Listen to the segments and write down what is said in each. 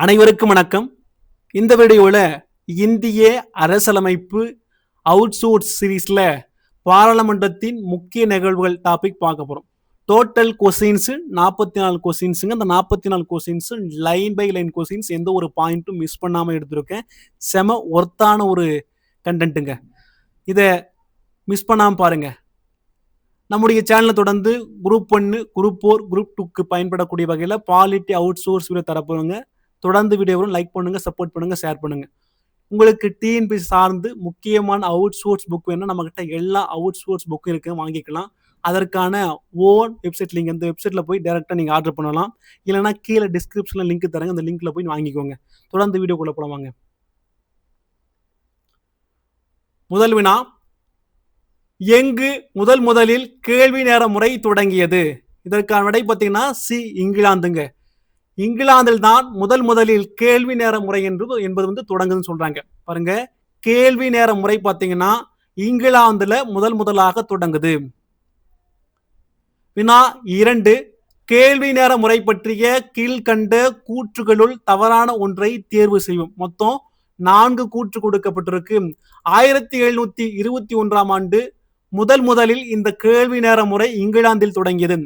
அனைவருக்கும் வணக்கம். இந்த வீடியோவில் இந்திய அரசியலமைப்பு அவுட்சோர்ஸ் சீரீஸ்ல பாராளுமன்றத்தின் முக்கிய நிகழ்வுகள் டாபிக் பார்க்க போறோம். டோட்டல் கொஸ்டின்ஸ் 44 கொஸ்டின்ஸுங்க. அந்த 44 questions line by line questions, எந்த ஒரு பாயிண்ட்டும் மிஸ் பண்ணாம எடுத்திருக்கேன். செம ஒர்த்தான ஒரு கண்டென்ட்டுங்க. இதை மிஸ் பண்ணாம பாருங்க. நம்முடைய சேனலை தொடர்ந்து குரூப் 1, குரூப் 4, குரூப் 2க்கு பயன்படக்கூடிய வகையில் பாலிட்டி அவுட் சோர்ஸ் வீடியோ தரப்போங்க. தொடர்ந்து வீடியோவும் லைக் பண்ணுங்க, சப்போர்ட் பண்ணுங்க, ஷேர் பண்ணுங்க. உங்களுக்கு டிஎன்பிசி சார்ந்து முக்கியமான அவுட் சோர்ஸ் புக் வேணும், நம்ம கிட்ட எல்லா அவுட் சோர்ஸ் புக்கும் இருக்கு, வாங்கிக்கலாம். அதற்கான ஓன் வெப்சைட் லிங்க், இந்த வெப்சைட்ல போய் டைரக்டா நீங்க ஆர்டர் பண்ணலாம். இல்லைன்னா கீழே டிஸ்கிரிப்ஷன்ல லிங்க் தரங்க, அந்த லிங்க்ல போய் வாங்கிக்கோங்க. தொடர்ந்து வீடியோக்குள்ள போலாமாங்க. முதல் வினா, எங்கு முதலில் கேள்வி நேர முறை தொடங்கியது? இதற்கான விடை பார்த்தீங்கன்னா சி, இங்கிலாந்துங்க. இங்கிலாந்தில் தான் முதலில் கேள்வி நேர முறை என்பது தொடங்குதுன்னு சொல்றாங்க. பாருங்க, கேள்வி நேர முறை பார்த்தீங்கன்னா இங்கிலாந்துல முதலாக தொடங்குது. வினா 2, கேள்வி நேர முறை பற்றிய கீழ்கண்ட கூற்றுகளுள் தவறான ஒன்றை தேர்வு செய்வோம். மொத்தம் 4 கூற்று கொடுக்கப்பட்டிருக்கு. 1721ஆம் ஆண்டு முதலில் இந்த கேள்வி நேர முறை இங்கிலாந்தில் தொடங்கியது.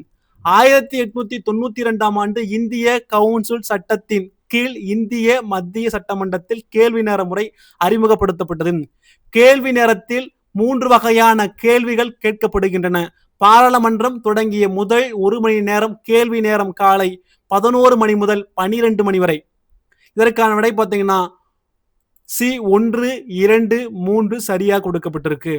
1892ஆம் ஆண்டு இந்திய கவுன்சில் சட்டத்தின் கீழ் இந்திய மத்திய சட்டமன்றத்தில் கேள்வி நேர முறை அறிமுகப்படுத்தப்பட்டது. கேள்வி நேரத்தில் 3 வகையான கேள்விகள் கேட்கப்படுகின்றன. பாராளுமன்றம் தொடங்கிய முதல் 1 மணி நேரம் கேள்வி நேரம் காலை 11 மணி முதல் 12 மணி வரை. இதற்கான விடை பார்த்தீங்கன்னா சி 1, 2, 3 சரியா கொடுக்கப்பட்டிருக்கு.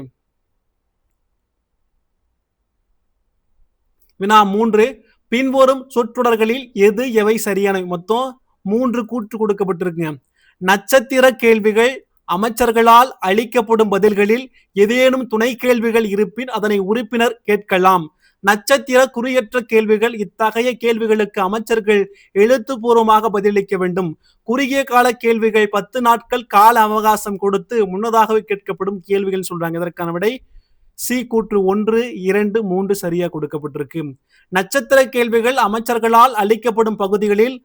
வினா 3, பின்வரும் சொற்றொடர்களில் எது எவை சரியானவை? மொத்தம் 3 கூற்று கொடுக்கப்பட்டிருக்குங்க. நட்சத்திர கேள்விகள் அமைச்சர்களால் அளிக்கப்படும் பதில்களில் ஏதேனும் துணை கேள்விகள் இருப்பின் அதனை உறுப்பினர் கேட்கலாம். நட்சத்திர குறியற்ற கேள்விகள் இத்தகைய கேள்விகளுக்கு அமைச்சர்கள் எழுத்துப்பூர்வமாக பதிலளிக்க வேண்டும். குறுகிய கால கேள்விகள் 10 நாட்கள் கால அவகாசம் கொடுத்து முன்னதாகவே கேட்கப்படும் கேள்விகள் சொல்றாங்க. இதற்கான விடை சி கூற்று 1, 2, 3 சரியா கொடுக்கப்பட்டிருக்கு. நட்சத்திர கேள்விகள் அமைச்சர்களால் அளிக்கப்படும் பகுதிகளில்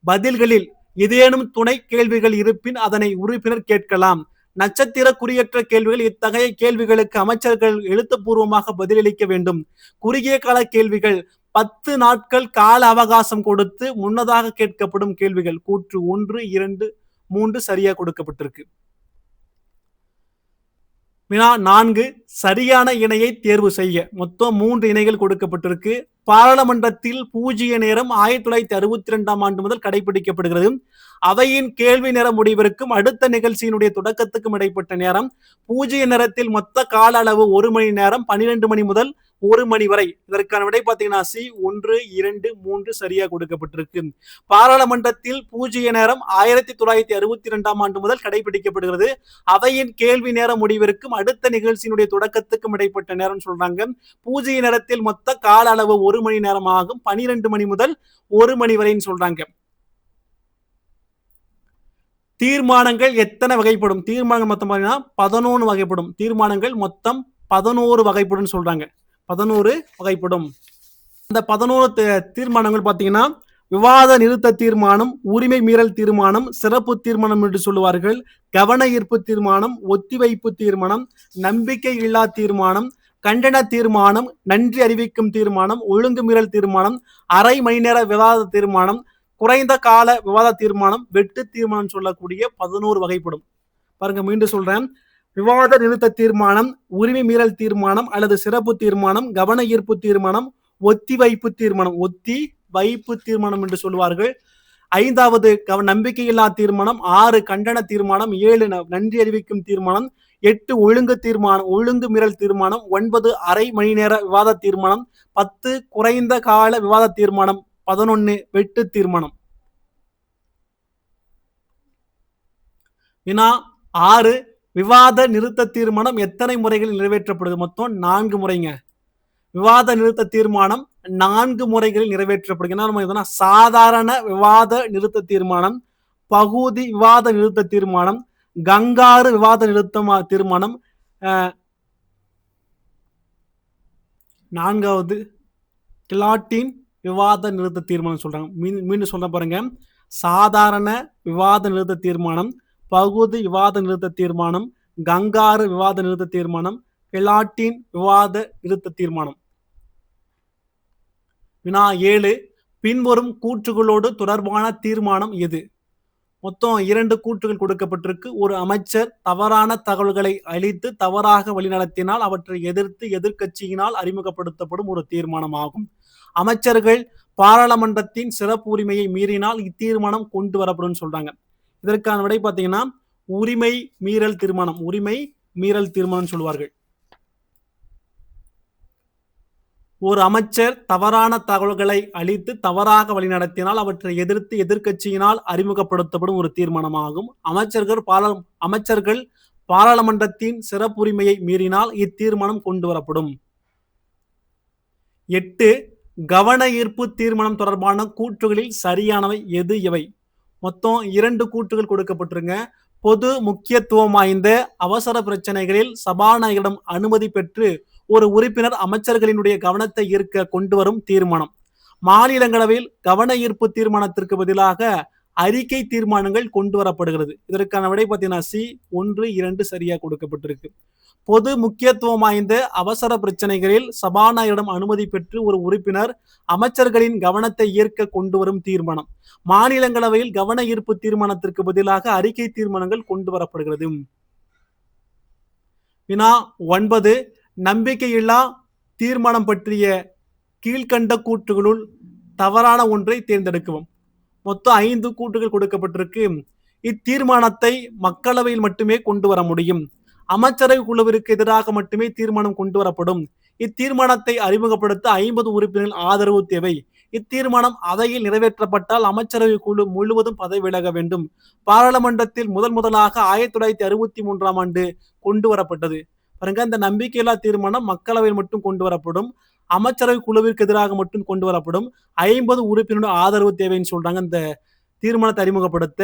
பதில்களில் ஏதேனும் துணை கேள்விகள் இருப்பின் அதனை உறுப்பினர் கேட்கலாம். நட்சத்திர குறியற்ற கேள்விகள் இத்தகைய கேள்விகளுக்கு அமைச்சர்கள் எழுத்துப்பூர்வமாக பதிலளிக்க வேண்டும். குறுகிய கால கேள்விகள் 10 நாட்கள் கால அவகாசம் கொடுத்து முன்னதாக கேட்கப்படும் கேள்விகள். கூற்று 1, 2, 3 சரியா கொடுக்கப்பட்டிருக்கு. வினா 4, சரியான இணையை தேர்வு செய்ய. மொத்தம் 3 இணைகள் கொடுக்கப்பட்டிருக்கு. பாராளுமன்றத்தில் பூஜ்ய நேரம் 1962ஆம் ஆண்டு முதல் கடைபிடிக்கப்படுகிறது. அவையின் கேள்வி நேர முடிவிற்கும் அடுத்த நிகழ்ச்சியினுடைய தொடக்கத்துக்கும் இடைப்பட்ட நேரம். பூஜ்ய நேரத்தில் மொத்த கால அளவு 1 மணி நேரம், 12 மணி முதல் 1 மணி வரை. இதற்கான விடை பார்த்தீங்கன்னா சி 1, 2, 3 சரியா கொடுக்கப்பட்டிருக்கு. பாராளுமன்றத்தில் பூஜ்ய நேரம் 1962ஆம் ஆண்டு முதல் கடைபிடிக்கப்படுகிறது. அவையின் கேள்வி நேர முடிவிற்கும் அடுத்த நிகழ்ச்சியினுடைய தொடக்கத்துக்கும் இடைப்பட்ட நேரம் சொல்றாங்க. பூஜ்ய நேரத்தில் மொத்த கால அளவு 1 மணி நேரம் ஆகும். 12 மணி முதல் 1 மணி வரைன்னு சொல்றாங்க. தீர்மானங்கள் எத்தனை வகைப்படும்? தீர்மானங்கள் மொத்தம் 11 வகைப்படும். தீர்மானங்கள் மொத்தம் 11 வகைப்படும் சொல்றாங்க. 11 வகைப்படும். அந்த 11 தீர்மானங்கள் பார்த்தீங்கன்னா விவாத நிறுத்த தீர்மானம், உரிமை மீறல் தீர்மானம், சிறப்பு தீர்மானம் என்று சொல்லுவார்கள், கவன ஈர்ப்பு தீர்மானம், ஒத்திவைப்பு தீர்மானம், நம்பிக்கை இல்லா தீர்மானம், கண்டன தீர்மானம், நன்றி அறிவிக்கும் தீர்மானம், ஒழுங்கு மீறல் தீர்மானம், அரை மணி நேர விவாத தீர்மானம், குறைந்த கால விவாத தீர்மானம், வெட்டு தீர்மானம் சொல்லக்கூடிய 11 வகைப்படும். பாருங்க, மீண்டும் சொல்றேன். விவாத நிறுத்த தீர்மானம், உரிமை மீறல் தீர்மானம் அல்லது சிறப்பு தீர்மானம், கவன ஈர்ப்பு தீர்மானம், ஒத்தி வைப்பு தீர்மானம், ஒத்தி வைப்பு தீர்மானம் என்று சொல்வார்கள். 5வது நம்பிக்கையில்லா தீர்மானம், 6 கண்டன தீர்மானம், 7 நன்றி அறிவிக்கும் தீர்மானம், 8 ஒழுங்கு மீறல் தீர்மானம், 9 அரை மணி நேர விவாத தீர்மானம், 10 குறைந்த கால விவாத தீர்மானம், 11 வெட்டு தீர்மானம். வினா 6, விவாத நிறுத்த தீர்மானம் எத்தனை முறைகளில் நிறைவேற்றப்படுது? மொத்தம் 4 முறைங்க. விவாத நிறுத்த தீர்மானம் 4 முறைகளில் நிறைவேற்றப்படுகிறது. சாதாரண விவாத நிறுத்த தீர்மானம், பகுதி விவாத நிறுத்த தீர்மானம், கங்காரு விவாத நிறுத்த தீர்மானம், 4வது கிலாட்டின் விவாத நிறுத்த தீர்மானம் சொல்றாங்க. மீண்டும் சொல்ல பாருங்க. சாதாரண விவாத நிறுத்த தீர்மானம், பகுதி விவாத நிறுத்த தீர்மானம், கங்காரு விவாத நிறுத்த தீர்மானம், கெலாட்டின் விவாத நிறுத்த தீர்மானம். வினா 7 பின்வரும் கூற்றுகளோடு தொடர்பான தீர்மானம் எது? மொத்தம் 2 கூற்றுகள் கொடுக்கப்பட்டிருக்கு. ஒரு அமைச்சர் தவறான தகவல்களை அளித்து தவறாக வழிநடத்தினால் அவற்றை எதிர்த்து எதிர்க்கட்சியினால் அறிமுகப்படுத்தப்படும் ஒரு தீர்மானம் ஆகும். அமைச்சர்கள் பாராளுமன்றத்தின் சிறப்பு உரிமையை மீறினால் இத்தீர்மானம் கொண்டு வரப்படும் சொல்றாங்க. இதற்கான விடை பார்த்தீங்கன்னா உரிமை மீறல் தீர்மானம். உரிமை மீறல் தீர்மானம் சொல்வார்கள். ஒரு அமைச்சர் தவறான தகவல்களை அளித்து தவறாக வழிநடத்தினால் அவற்றை எதிர்த்து எதிர்க்கட்சியினால் அறிமுகப்படுத்தப்படும் ஒரு தீர்மானமாகும். அமைச்சர்கள் பாராளுமன்றத்தின் சிறப்புரிமையை மீறினால் இத்தீர்மானம் கொண்டு வரப்படும். 8 கவன ஈர்ப்பு தீர்மானம் தொடர்பான கூற்றுகளில் சரியானவை எது எவை? மொத்தம் 2 கூற்றுகள் கொடுக்கப்பட்டிருங்க. பொது முக்கியத்துவம் வாய்ந்த அவசர பிரச்சனைகளில் சபாநாயகரிடம் அனுமதி பெற்று ஒரு உறுப்பினர் அமைச்சர்களினுடைய கவனத்தை ஈர்க்க கொண்டு வரும் தீர்மானம். மாநிலங்களவையில் கவன ஈர்ப்பு தீர்மானத்திற்கு பதிலாக அறிக்கை தீர்மானங்கள் கொண்டு வரப்படுகிறது. இதற்கான விடை பார்த்தீங்கன்னா சி 1, 2 சரியா கொடுக்கப்பட்டிருக்கு. பொது முக்கியத்துவம் வாய்ந்த அவசர பிரச்சனைகளில் சபாநாயகரிடம் அனுமதி பெற்று ஒரு உறுப்பினர் அமைச்சர்களின் கவனத்தை ஈர்க்க கொண்டு வரும் தீர்மானம். மாநிலங்களவையில் கவன ஈர்ப்பு தீர்மானத்திற்கு பதிலாக அறிக்கை தீர்மானங்கள் கொண்டு வரப்படுகிறது. வினா 9 நம்பிக்கையில்லா தீர்மானம் பற்றிய கீழ்கண்ட கூற்றுகளுள் தவறான ஒன்றை தேர்ந்தெடுக்கவும். மொத்தம் 5 கூற்றுகள் கொடுக்கப்பட்டிருக்கு. இத்தீர்மானத்தை மக்களவையில் மட்டுமே கொண்டு வர முடியும். அமைச்சரவை குழுவிற்கு எதிராக மட்டுமே தீர்மானம் கொண்டு வரப்படும். இத்தீர்மானத்தை அறிமுகப்படுத்த 50 உறுப்பினர்கள் ஆதரவு தேவை. இத்தீர்மானம் அவையில் நிறைவேற்றப்பட்டால் அமைச்சரவை குழு முழுவதும் பதவி விலக வேண்டும். பாராளுமன்றத்தில் முதலாக 1963ஆம் ஆண்டு கொண்டு வரப்பட்டது. பாருங்க, இந்த நம்பிக்கையில்லா தீர்மானம் மக்களவையில் மட்டும் கொண்டு வரப்படும். அமைச்சரவை குழுவிற்கு எதிராக மட்டும் கொண்டு வரப்படும். 50 உறுப்பினருடைய ஆதரவு தேவைன்னு சொல்றாங்க இந்த தீர்மானத்தை அறிமுகப்படுத்த.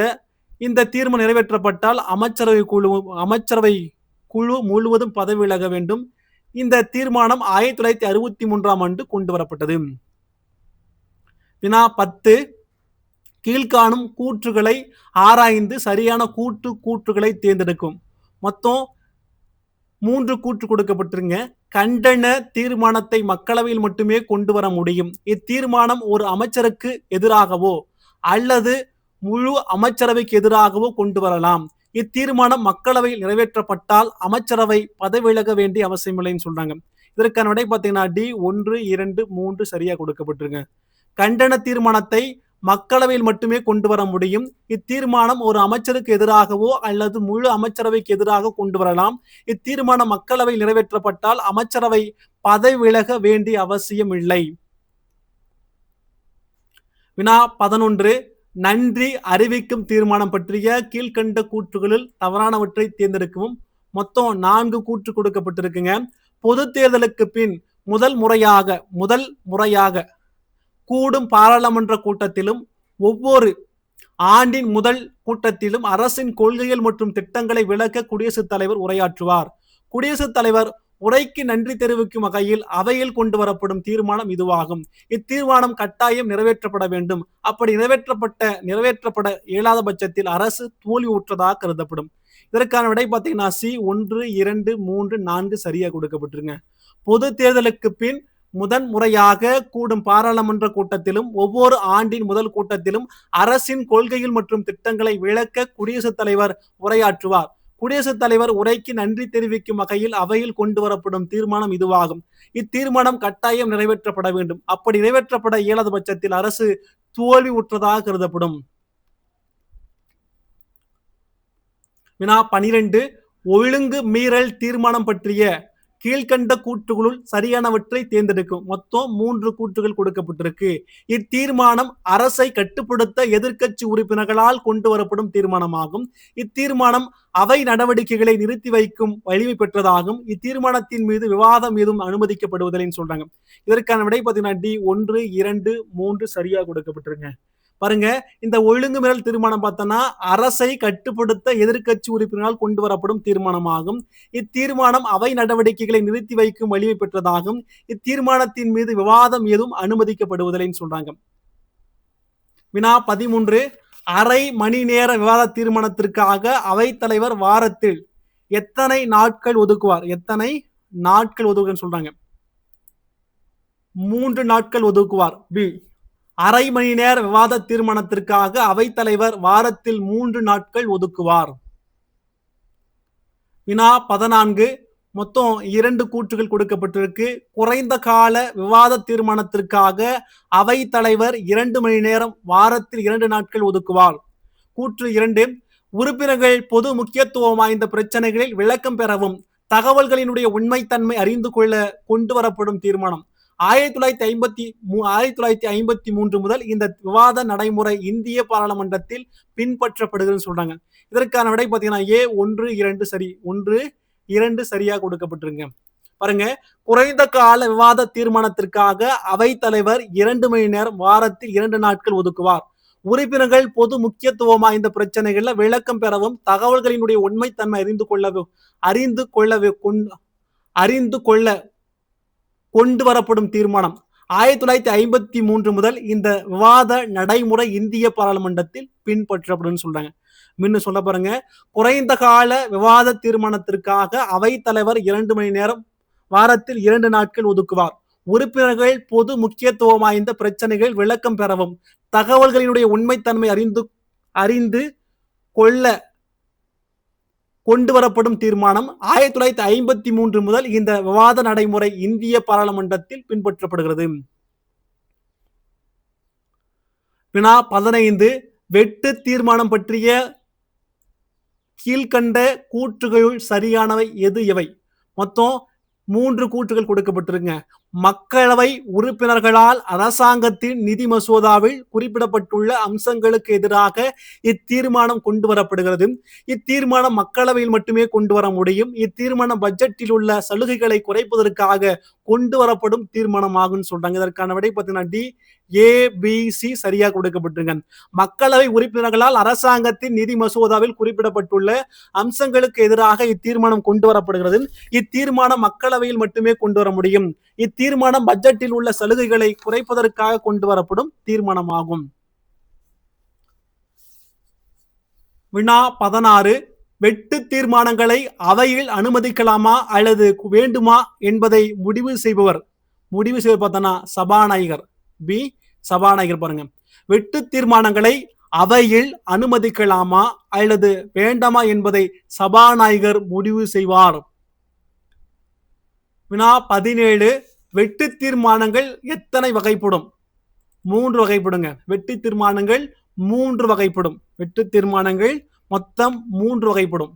இந்த தீர்மானம் நிறைவேற்றப்பட்டால் அமைச்சரவை குழு முழுவதும் பதவி விலக வேண்டும். இந்த தீர்மானம் 1963ஆம் ஆண்டு கொண்டு வரப்பட்டது. வினா 10 கீழ்காணும் கூற்றுகளை ஆராய்ந்து சரியான கூற்றுகளை தேர்ந்தெடுக்கும். மொத்தம் 3 கூற்று கொடுக்கப்பட்டிருங்க. கண்டன தீர்மானத்தை மக்களவையில் மட்டுமே கொண்டு வர முடியும். இத்தீர்மானம் ஒரு அமைச்சருக்கு எதிராகவோ அல்லது முழு அமைச்சரவைக்கு எதிராகவோ கொண்டு வரலாம். இத்தீர்மானம் மக்களவையில் நிறைவேற்றப்பட்டால் அமைச்சரவை பதவி விலக வேண்டிய அவசியமில்லைன்னு சொல்றாங்க. இதற்கான விடை பார்த்தீங்கன்னா டி 1, 2, 3 சரியா கொடுக்கப்பட்டிருங்க. கண்டன தீர்மானத்தை மக்களவையில் மட்டுமே கொண்டு வர முடியும். இத்தீர்மானம் ஒரு அமைச்சருக்கு எதிராகவோ அல்லது முழு அமைச்சரவைக்கு எதிராக கொண்டு வரலாம். இத்தீர்மானம் மக்களவையில் நிறைவேற்றப்பட்டால் அமைச்சரவை பதவி விலக வேண்டிய அவசியம் இல்லை. வினா 11 நன்றி அறிவிக்கும் தீர்மானம் பற்றிய கீழ்கண்ட கூற்றுகளில் தவறானவற்றை தேர்ந்தெடுக்கவும். மொத்தம் 4 கூற்று கொடுக்கப்பட்டிருக்குங்க. பொது தேர்தலுக்கு பின் முதல் முறையாக கூடும் பாராளுமன்ற கூட்டத்திலும் ஒவ்வொரு ஆண்டின் முதல் கூட்டத்திலும் அரசின் கொள்கைகள் மற்றும் திட்டங்களை விளக்க குடியரசுத் தலைவர் உரையாற்றுவார். குடியரசுத் தலைவர் உரைக்கு நன்றி தெரிவிக்கும் வகையில் அவையில் கொண்டு வரப்படும் தீர்மானம் இதுவாகும். இத்தீர்மானம் கட்டாயம் நிறைவேற்றப்பட வேண்டும். அப்படி நிறைவேற்றப்பட இயலாத பட்சத்தில் அரசு தோல்வி உற்றதாக கருதப்படும். இதற்கான விடை பார்த்தீங்கன்னா சி 1, 2, 3, 4 சரியா கொடுக்கப்பட்டிருங்க. பொது தேர்தலுக்கு பின் முறையாக கூடும் பாராளுமன்ற கூட்டத்திலும் ஒவ்வொரு ஆண்டின் முதல் கூட்டத்திலும் அரசின் கொள்கைகள் மற்றும் திட்டங்களை விளக்க குடியரசுத் தலைவர் உரையாற்றுவார். குடியரசுத் தலைவர் உரைக்கு நன்றி தெரிவிக்கும் வகையில் அவையில் கொண்டு வரப்படும் தீர்மானம் இதுவாகும். இத்தீர்மானம் கட்டாயம் நிறைவேற்றப்பட வேண்டும். அப்படி நிறைவேற்றப்பட இயலாத பட்சத்தில் அரசு தோல்வி உற்றதாக கருதப்படும். வினா 12 ஒழுங்கு மீறல் தீர்மானம் பற்றிய கீழ்கண்ட கூற்றுகளுள் சரியானவற்றை தேர்ந்தெடுக்கும். மொத்தம் 3 கூற்றுகள் கொடுக்கப்பட்டிருக்கு. இத்தீர்மானம் அரசை கட்டுப்படுத்த எதிர்க்கட்சி உறுப்பினர்களால் கொண்டு வரப்படும் தீர்மானமாகும். இத்தீர்மானம் அவை நடவடிக்கைகளை நிறுத்தி வைக்கும் வலிமை பெற்றதாகும். இத்தீர்மானத்தின் மீது விவாதம் எதுவும் அனுமதிக்கப்படுவதில்லைன்னு சொல்றாங்க. இதற்கான விடை பார்த்தீங்கன்னா டி 1, 2, 3 சரியா கொடுக்கப்பட்டிருங்க. பாருங்க, இந்த ஒழுங்கு மீறல் தீர்மானம் பார்த்தோம்னா அரசை கட்டுப்படுத்த எதிர்க்கட்சி உறுப்பினரால் கொண்டு வரப்படும் தீர்மானமாகும். இத்தீர்மானம் அவை நடவடிக்கைகளை நிறுத்தி வைக்கும் வலிமை பெற்றதாகும். இத்தீர்மானத்தின் மீது விவாதம் எதுவும் அனுமதிக்கப்படுவதில்லைன்னு சொல்றாங்க. வினா 13 அரை மணி நேர விவாத தீர்மானத்திற்காக அவைத்தலைவர் வாரத்தில் எத்தனை நாட்கள் ஒதுக்குவார்? எத்தனை நாட்கள் ஒதுக்குன்னு சொல்றாங்க. 3 நாட்கள் ஒதுக்குவார். பி. அரை மணி நேர விவாத தீர்மானத்திற்காக அவைத்தலைவர் வாரத்தில் 3 நாட்கள் ஒதுக்குவார். வினா 14. மொத்தம் 2 கூற்றுகள் கொடுக்கப்பட்டிருக்கு. குறைந்த கால விவாத தீர்மானத்திற்காக அவைத்தலைவர் 2 மணி நேரம் வாரத்தில் 2 நாட்கள் ஒதுக்குவார். கூற்று 2. உறுப்பினர்கள் பொது முக்கியத்துவம் வாய்ந்த பிரச்சனைகளில் விளக்கம் பெறவும் தகவல்களினுடைய உண்மைத்தன்மை அறிந்து கொள்ள கொண்டு வரப்படும் தீர்மானம். 1953 முதல் இந்த விவாத நடைமுறை இந்திய பாராளுமன்றத்தில் பின்பற்றப்படுகிறது சொல்றாங்க. இதற்கான விடை பார்த்தீங்கன்னா ஏ 1, 2 சரி. 1, 2 சரியா கொடுக்கப்பட்டிருங்க. பாருங்க, குறைந்த கால விவாத தீர்மானத்திற்காக அவைத்தலைவர் 2 மணி நேரம் வாரத்தில் 2 நாட்கள் ஒதுக்குவார். உறுப்பினர்கள் பொது முக்கியத்துவம் வாய்ந்த பிரச்சனைகள்ல விளக்கம் பெறவும் தகவல்களினுடைய உண்மைத்தன்மை அறிந்து கொள்ள கொண்டு வரப்படும் தீர்மானம். 1953 முதல் இந்த விவாத நடைமுறை இந்திய பாராளுமன்றத்தில் பின்பற்றப்படும் சொல்றாங்க. முன்ன சொல்ல பாருங்க, குறைந்த கால விவாத தீர்மானத்திற்காக அவைத்தலைவர் 2 மணி நேரம் வாரத்தில் 2 நாட்கள் ஒதுக்குவார். உறுப்பினர்கள் பொது முக்கியத்துவம் வாய்ந்த பிரச்சனைகள் விளக்கம் பெறவும் தகவல்களினுடைய உண்மைத்தன்மை அறிந்து கொள்ள கொண்டு வரப்படும் தீர்மானம் 1953 முதல் இந்த விவாத நடைமுறை இந்திய பாராளுமன்றத்தில் பின்பற்றப்படுகிறது. வினா 15. வெட்டு தீர்மானம் பற்றிய கீழ்கண்ட கூற்றுகளுள் சரியானவை எது எவை? மொத்தம் 3 கூற்றுகள் கொடுக்கப்பட்டிருங்க. மக்களவை உறுப்பினர்களால் அரசாங்கத்தின் நிதி மசோதாவில் குறிப்பிடப்பட்டுள்ள அம்சங்களுக்கு எதிராக இத்தீர்மானம் கொண்டு வரப்படுகிறது. இத்தீர்மானம் மக்களவையில் மட்டுமே கொண்டு வர முடியும். இத்தீர்மானம் பட்ஜெட்டில் உள்ள சலுகைகளை குறைப்பதற்காக கொண்டு வரப்படும் தீர்மானம் ஆகும் சொல்றாங்க. இதற்கான விடை பார்த்தீங்கன்னா டி, ஏ, பி, சி சரியா கொடுக்கப்பட்டிருங்க. மக்களவை உறுப்பினர்களால் அரசாங்கத்தின் நிதி மசோதாவில் குறிப்பிடப்பட்டுள்ள அம்சங்களுக்கு எதிராக இத்தீர்மானம் கொண்டு வரப்படுகிறது. இத்தீர்மானம் மக்களவையில் மட்டுமே கொண்டு வர முடியும். இத்தீர்மானம் பட்ஜெட்டில் உள்ள சலுகைகளை குறைப்பதற்காக கொண்டு வரப்படும் தீர்மானமாகும். வினா 16. வெட்டு தீர்மானங்களை அவையில் அனுமதிக்கலாமா அல்லது வேண்டுமா என்பதை முடிவு செய்பவர் பார்த்தனா சபாநாயகர். பி. சபாநாயகர். பாருங்க, வெட்டு தீர்மானங்களை அவையில் அனுமதிக்கலாமா அல்லது வேண்டாமா என்பதை சபாநாயகர் முடிவு செய்வார். வினா 17. வெட்டு தீர்மானங்கள் எத்தனை வகைப்படும்? 3 வகைப்படுங்க. வெட்டு தீர்மானங்கள் 3 வகைப்படும். வெட்டு தீர்மானங்கள் மொத்தம் 3 வகைப்படும்.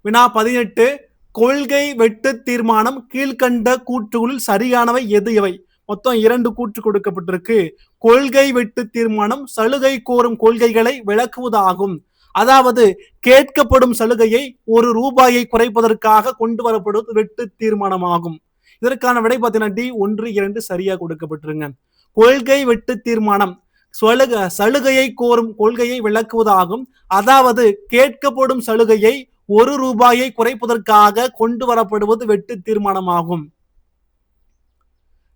வினா 18. கொள்கை வெட்டு தீர்மானம் கீழ்கண்ட கூற்றுகளில் சரியானவை எது எவை? மொத்தம் 2 கூற்று கொடுக்கப்பட்டிருக்கு. கொள்கை வெட்டு தீர்மானம் சலுகை கோரும் கொள்கைகளை விளக்குவதாகும். அதாவது கேட்கப்படும் சலுகையை ₹1 குறைப்பதற்காக கொண்டு வரப்படுவது வெட்டு தீர்மானமாகும். இதற்கான விடை பார்த்தீங்கன்னா டி 1, 2 சரியா கொடுக்கப்பட்டிருங்க. கொள்கை வெட்டு தீர்மானம் சலுகையை கோரும் கொள்கையை விளக்குவதாகும். அதாவது கேட்கப்படும் சலுகையை ₹1 குறைப்பதற்காக கொண்டு வரப்படுவது வெட்டு தீர்மானமாகும்.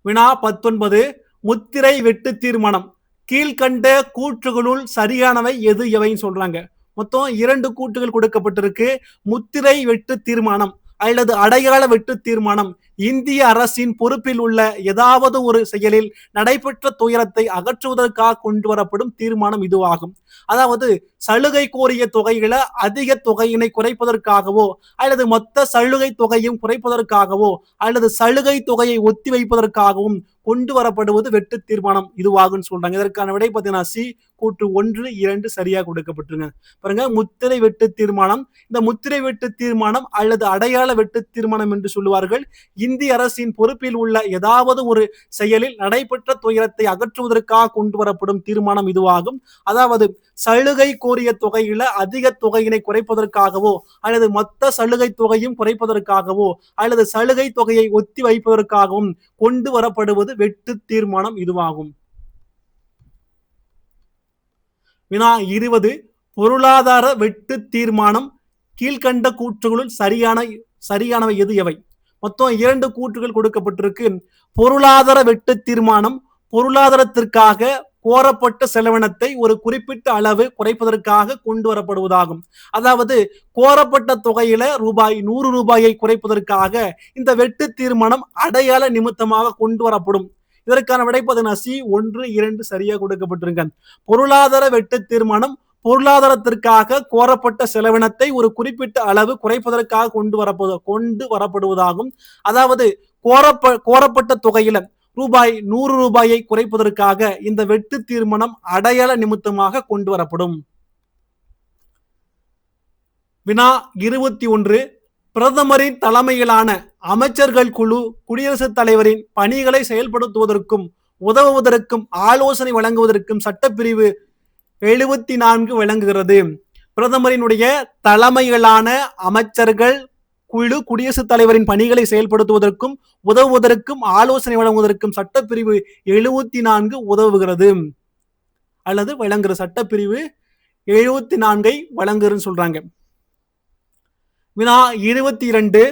வினா 19. முத்திரை வெட்டு தீர்மானம் கீழ்கண்ட கூற்றுகளுள் சரியானவை எது எவைன்னு சொல்றாங்க. மொத்தம் 2 கூற்றுகள் கொடுக்கப்பட்டிருக்கு. முத்திரை வெட்டு தீர்மானம் அல்லது அடையாள வெட்டு தீர்மானம் இந்திய அரசின் பொறுப்பில் உள்ள ஏதாவது ஒரு செயலில் நடைபெற்ற துயரத்தை அகற்றுவதற்காக கொண்டு வரப்படும் தீர்மானம் இதுவாகும். அதாவது சலுகை கோரிய தொகைகளை அதிக தொகையினை குறைப்பதற்காகவோ அல்லது மொத்த சலுகை தொகையும் குறைப்பதற்காகவோ அல்லது சலுகை தொகையை ஒத்தி வைப்பதற்காகவும் கொண்டு வரப்படுவது வெட்டு தீர்மானம் இதுவாகும் சொல்றாங்க. இதற்கான விடை பார்த்தீங்கன்னா சி கூற்று 1, 2 சரியா கொடுக்கப்பட்டிருங்க. பாருங்க, முத்திரை வெட்டு தீர்மானம். இந்த முத்திரை வெட்டு தீர்மானம் அல்லது அடையாள வெட்டு தீர்மானம் என்று சொல்லுவார்கள். இந்திய அரசின் பொறுப்பில் உள்ள ஏதாவது ஒரு செயலில் நடைபெற்ற துயரத்தை அகற்றுவதற்காக கொண்டு வரப்படும் தீர்மானம் இதுவாகும். அதாவது சலுகை கோரிய தொகையில அதிக தொகையினை குறைப்பதற்காகவோ அல்லது மொத்த சலுகை தொகையும் குறைப்பதற்காகவோ அல்லது சலுகை தொகையை ஒத்தி வைப்பதற்காகவும் கொண்டு வரப்படுவது வெட்டு தீர்மானம் இதுவாகும். வினா 20. பொருளாதார வெட்டு தீர்மானம் கீழ்கண்ட கூற்றுகளுள் சரியானவை எது எவை? மொத்தம் 2 கூற்றுகள் கொடுக்கப்பட்டிருக்கு. பொருளாதார வெட்டு தீர்மானம் பொருளாதாரத்திற்காக கோரப்பட்ட செலவினத்தை ஒரு குறிப்பிட்ட அளவு குறைப்பதற்காக கொண்டு வரப்படுவதாகும். அதாவது கோரப்பட்ட தொகையில ரூபாய் 100 குறைப்பதற்காக இந்த வெட்டு தீர்மானம் அடையாள நிமித்தமாக கொண்டு வரப்படும். இதற்கான விடை பார்த்தீங்கன்னா சி 1, 2 சரியா கொடுக்கப்பட்டிருங்க. பொருளாதார வெட்டு தீர்மானம் பொருளாதாரத்திற்காக கோரப்பட்ட செலவினத்தை ஒரு குறிப்பிட்ட அளவு குறைப்பதற்காக கொண்டு வரப்படுவதாகும். அதாவது கோரப்பட்ட தொகையில ரூபாய் 100 குறைப்பதற்காக இந்த வெட்டு தீர்மானம் அடையாள நிமித்தமாக கொண்டு வரப்படும். வினா 21. பிரதமரின் தலைமையிலான அமைச்சர்கள் குழு குடியரசுத் தலைவரின் பணிகளை செயல்படுத்துவதற்கும் உதவுவதற்கும் ஆலோசனை வழங்குவதற்கும் சட்டப்பிரிவு 74 வழங்குகிறது. பிரதமரினுடைய தலைமையிலான அமைச்சர்கள் குழு குடியரசுத் தலைவரின் பணிகளை செயல்படுத்துவதற்கும் உதவுவதற்கும் ஆலோசனை வழங்குவதற்கும் சட்டப்பிரிவு 74 உதவுகிறது அல்லது வழங்குற சட்டப்பிரிவு 74 வழங்குறன்னு சொல்றாங்க. வினா 22.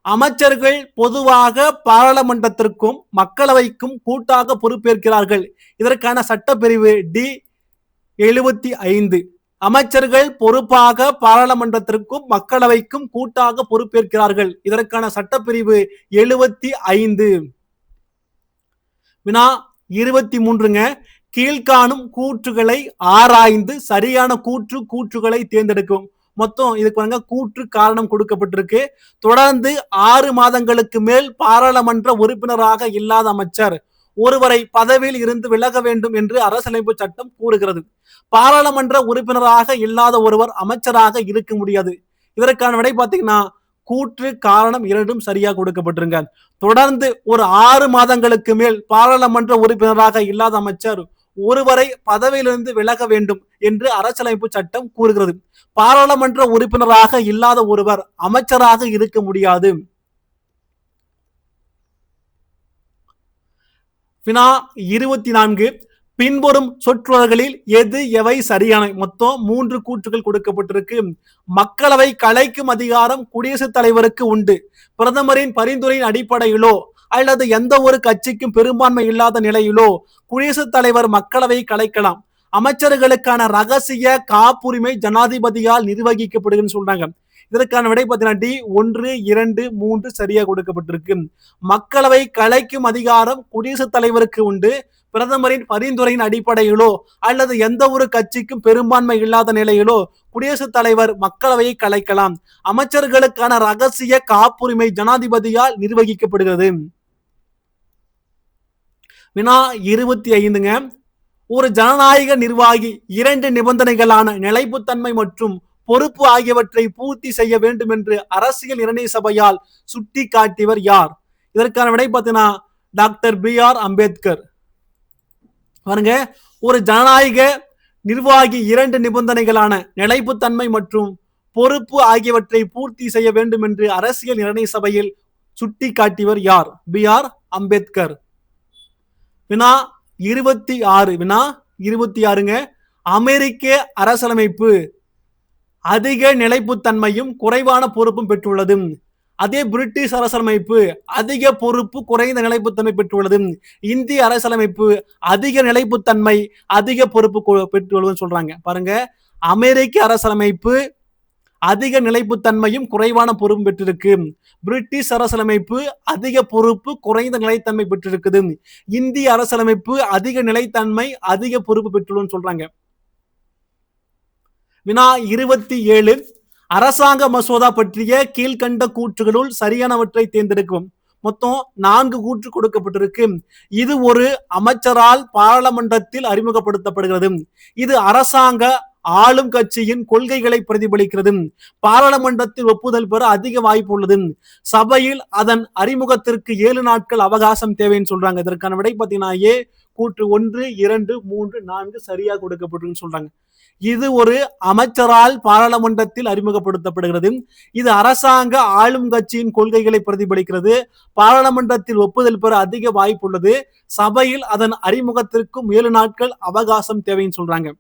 அமைச்சர்கள் பொதுவாக பாராளுமன்றத்திற்கும் மக்களவைக்கும் கூட்டாக பொறுப்பேற்கிறார்கள். இதற்கான சட்டப்பிரிவு டி 75. அமைச்சர்கள் பொறுப்பாக பாராளுமன்றத்திற்கும் மக்களவைக்கும் கூட்டாக பொறுப்பேற்கிறார்கள். இதற்கான சட்டப்பிரிவு 75. வினா 23. கீழ்காணும் கூற்றுகளை ஆராய்ந்து சரியான கூற்றுகளை தேர்ந்தெடுக்கும். மொத்தம் இதுக்கு கூற்று காரணம் கொடுக்கப்பட்டிருக்கு. தொடர்ந்து 6 மாதங்களுக்கு மேல் பாராளுமன்ற உறுப்பினராக இல்லாத அமைச்சர் ஒருவரை பதவியில் இருந்து விலக வேண்டும் என்று அரசியலமைப்பு சட்டம் கூறுகிறது. பாராளுமன்ற உறுப்பினராக இல்லாத ஒருவர் அமைச்சராக இருக்க முடியாது. இதற்கான விடை பார்த்தீங்கன்னா கூற்று காரணம் இரண்டும் சரியாக கொடுக்கப்பட்டிருங்க. தொடர்ந்து ஒரு 6 மாதங்களுக்கு மேல் பாராளுமன்ற உறுப்பினராக இல்லாத அமைச்சர் ஒருவரை பதவியிலிருந்து விலக வேண்டும் என்று அரசியலமைப்பு சட்டம் கூறுகிறது. பாராளுமன்ற உறுப்பினராக இல்லாத ஒருவர் அமைச்சராக இருக்க முடியாது. வினா 24. பின்வரும் சொற்றொடர்களில் எவை சரியான? மொத்தம் 3 கூற்றுகள் கொடுக்கப்பட்டிருக்கு. மக்களவை கலைக்கும் அதிகாரம் குடியரசுத் தலைவருக்கு உண்டு. பிரதமரின் பரிந்துரையின் அடிப்படையிலோ அல்லது எந்த ஒரு கட்சிக்கும் பெரும்பான்மை இல்லாத நிலையிலோ குடியரசுத் தலைவர் மக்களவை கலைக்கலாம். அமைச்சர்களுக்கான ரகசிய காப்புரிமை ஜனாதிபதியால் நிர்வகிக்கப்படுதுன்னு சொல்றாங்க. இதற்கான விடை பார்த்தீங்கன்னா டி 1, 2, 3 சரியா கொடுக்கப்பட்டிருக்கு. மக்களவை கலைக்கும் அதிகாரம் குடியரசுத் தலைவருக்கு உண்டு. பிரதமரின் பரிந்துரையின் அடிப்படையிலோ அல்லது எந்த ஒரு கட்சிக்கும் பெரும்பான்மை இல்லாத நிலையிலோ குடியரசுத் தலைவர் மக்களவையை கலைக்கலாம். அமைச்சர்களுக்கான ரகசிய காப்புரிமை ஜனாதிபதியால் நிர்வகிக்கப்படுகிறது. வினா 25. ஒரு ஜனநாயக நிர்வாகி 2 நிபந்தனைகளான நிலைப்புத்தன்மை மற்றும் பொறுப்பு ஆகியவற்றை பூர்த்தி செய்ய வேண்டும் என்று அரசியல் நிர்ணய சபையால் சுட்டி காட்டியவர் யார்? இதற்கான விடை பார்த்தீங்கன்னா டாக்டர் B.R. அம்பேத்கர். பாருங்க, ஒரு ஜனநாயக நிர்வாகி 2 நிபந்தனைகளான நிலைப்புத்தன்மை மற்றும் பொறுப்பு ஆகியவற்றை பூர்த்தி செய்ய வேண்டும் என்று அரசியல் நிர்ணய சபையில் சுட்டி காட்டியவர் யார்? B.R. அம்பேத்கர். வினா 26. அமெரிக்க அரசியலமைப்பு அதிக நிலைப்புத்தன்மையும் குறைவான பொறுப்பும் பெற்றுள்ளது. அதே பிரிட்டிஷ் அரசியலமைப்பு அதிக பொறுப்பு குறைந்த நிலைப்புத்தன்மை பெற்றுள்ளது. இந்திய அரசியலமைப்பு அதிக நிலைப்புத்தன்மை அதிக பொறுப்பு பெற்றுள்ளதுன்னு சொல்றாங்க. பாருங்க, அமெரிக்க அரசியலமைப்பு அதிக நிலைப்புத்தன்மையும் குறைவான பொறுப்பும் பெற்றிருக்கு. பிரிட்டிஷ் அரசியலமைப்பு அதிக பொறுப்பு குறைந்த நிலைத்தன்மை பெற்றிருக்குது. இந்திய அரசியலமைப்பு அதிக நிலைத்தன்மை அதிக பொறுப்பு பெற்றுள்ளதுன்னு சொல்றாங்க. வினா 27. அரசாங்க மசோதா பற்றிய கீழ்கண்ட கூற்றுகளுள் சரியானவற்றை தேர்ந்தெடுக்கும். மொத்தம் 4 கூற்று கொடுக்கப்பட்டிருக்கு. இது ஒரு அமைச்சரால் பாராளுமன்றத்தில் அறிமுகப்படுத்தப்படுகிறது. இது அரசாங்க ஆளும் கட்சியின் கொள்கைகளை பிரதிபலிக்கிறது. பாராளுமன்றத்தில் ஒப்புதல் பெற அதிக வாய்ப்பு உள்ளது. சபையில் அதன் அறிமுகத்திற்கு 7 நாட்கள் அவகாசம் தேவைன்னு சொல்றாங்க. இதற்கான விடை பார்த்தீங்கன்னா ஏ கூற்று 1, 2, 3, 4 சரியா கொடுக்கப்பட்டிருக்குன்னு சொல்றாங்க. இது ஒரு அமைச்சரால் பாராளுமன்றத்தில் அறிமுகப்படுத்தப்படுகிறது. இது அரசாங்க ஆளும் கட்சியின் கொள்கைகளை பிரதிபலிக்கிறது. பாராளுமன்றத்தில் ஒப்புதல் பெற அதிக வாய்ப்பு உள்ளது. சபையில் அதன் அறிமுகத்திற்கும் 7 நாட்கள் அவகாசம் தேவைன்னு சொல்றாங்க.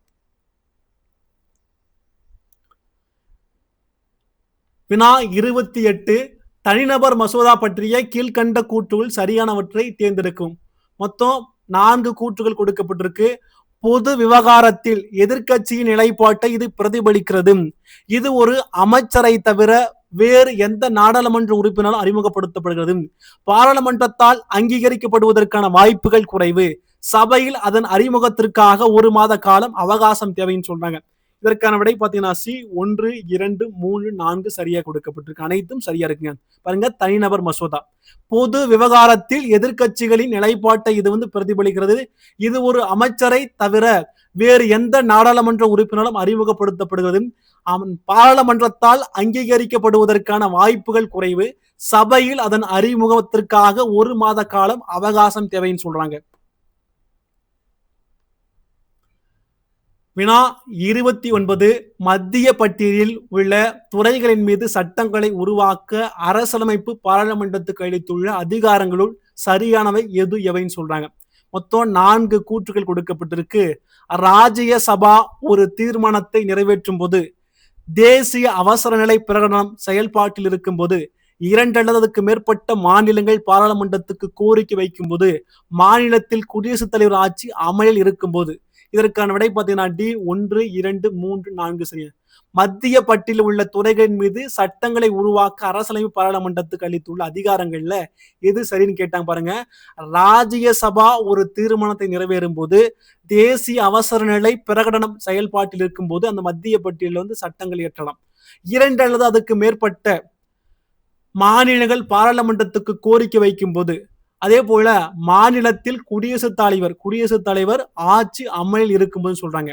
வினா 28. தனிநபர் மசோதா பற்றிய கீழ்கண்ட கூற்றுகள் சரியானவற்றை தேர்ந்தெடுக்கும். மொத்தம் 4 கூற்றுகள் கொடுக்கப்பட்டிருக்கு. பொது விவகாரத்தில் எதிர்க்கட்சியின் நிலைப்பாட்டை இது பிரதிபலிக்கிறது. இது ஒரு அமைச்சரை தவிர வேறு எந்த நாடாளுமன்ற உறுப்பினரும் அறிமுகப்படுத்தப்படுகிறது. பாராளுமன்றத்தால் அங்கீகரிக்கப்படுவதற்கான வாய்ப்புகள் குறைவு. சபையில் அதன் அறிமுகத்திற்காக 1 மாத காலம் அவகாசம் தேவைன்னு சொல்றாங்க. இதற்கான விடை பார்த்தீங்கன்னா சி 1, 2, 3, 4 சரியா கொடுக்கப்பட்டிருக்கு. அனைத்தும் சரியா இருக்குங்க. பாருங்க, தனிநபர் மசோதா. பொது விவகாரத்தில் எதிர்க்கட்சிகளின் நிலைப்பாட்டை இது பிரதிபலிக்கிறது. இது ஒரு அமைச்சரை தவிர வேறு எந்த நாடாளுமன்ற உறுப்பினரும் அறிமுகப்படுத்தப்படுகிறது. பாராளுமன்றத்தால் அங்கீகரிக்கப்படுவதற்கான வாய்ப்புகள் குறைவு. சபையில் அதன் அறிமுகத்திற்காக 1 மாத காலம் அவகாசம் தேவைன்னு சொல்றாங்க. வினா 29. மத்திய பட்டியலில் உள்ள துறைகளின் மீது சட்டங்களை உருவாக்க அரசியலமைப்பு பாராளுமன்றத்துக்கு அளித்துள்ள அதிகாரங்களுள் சரியானவை எவைன்னு சொல்றாங்க. மொத்தம் 4 கூற்றுகள் கொடுக்கப்பட்டிருக்கு. ராஜ்யசபா ஒரு தீர்மானத்தை நிறைவேற்றும் போது, தேசிய அவசர நிலை பிரகடனம் செயல்பாட்டில் இருக்கும் போது, 2 அல்லது அதுக்கு மேற்பட்ட மாநிலங்கள் பாராளுமன்றத்துக்கு கோரிக்கை வைக்கும் போது, மாநிலத்தில் குடியரசுத் தலைவர் ஆட்சி அமலில் இருக்கும் போது. இதற்கான விடை பார்த்தீங்கன்னா டி 1, 2, 3, 4 சரியா. மத்திய பட்டியலில் உள்ள துறைகளின் மீது சட்டங்களை உருவாக்க அரசியலமைப்பு பாராளுமன்றத்துக்கு அளித்துள்ள அதிகாரங்கள்ல எது சரின்னு கேட்டாங்க பாருங்க. ராஜ்யசபா ஒரு தீர்மானத்தை நிறைவேறும் போது, தேசிய அவசர நிலை பிரகடனம் செயல்பாட்டில் இருக்கும் போது அந்த மத்திய பட்டியலில் சட்டங்கள் இயற்றலாம். 2 அல்லது அதுக்கு மேற்பட்ட மாநிலங்கள் பாராளுமன்றத்துக்கு கோரிக்கை வைக்கும் போது, அதே போல மாநிலத்தில் குடியரசுத் தலைவர் ஆட்சி அமலில் இருக்கும்போது சொல்றாங்க.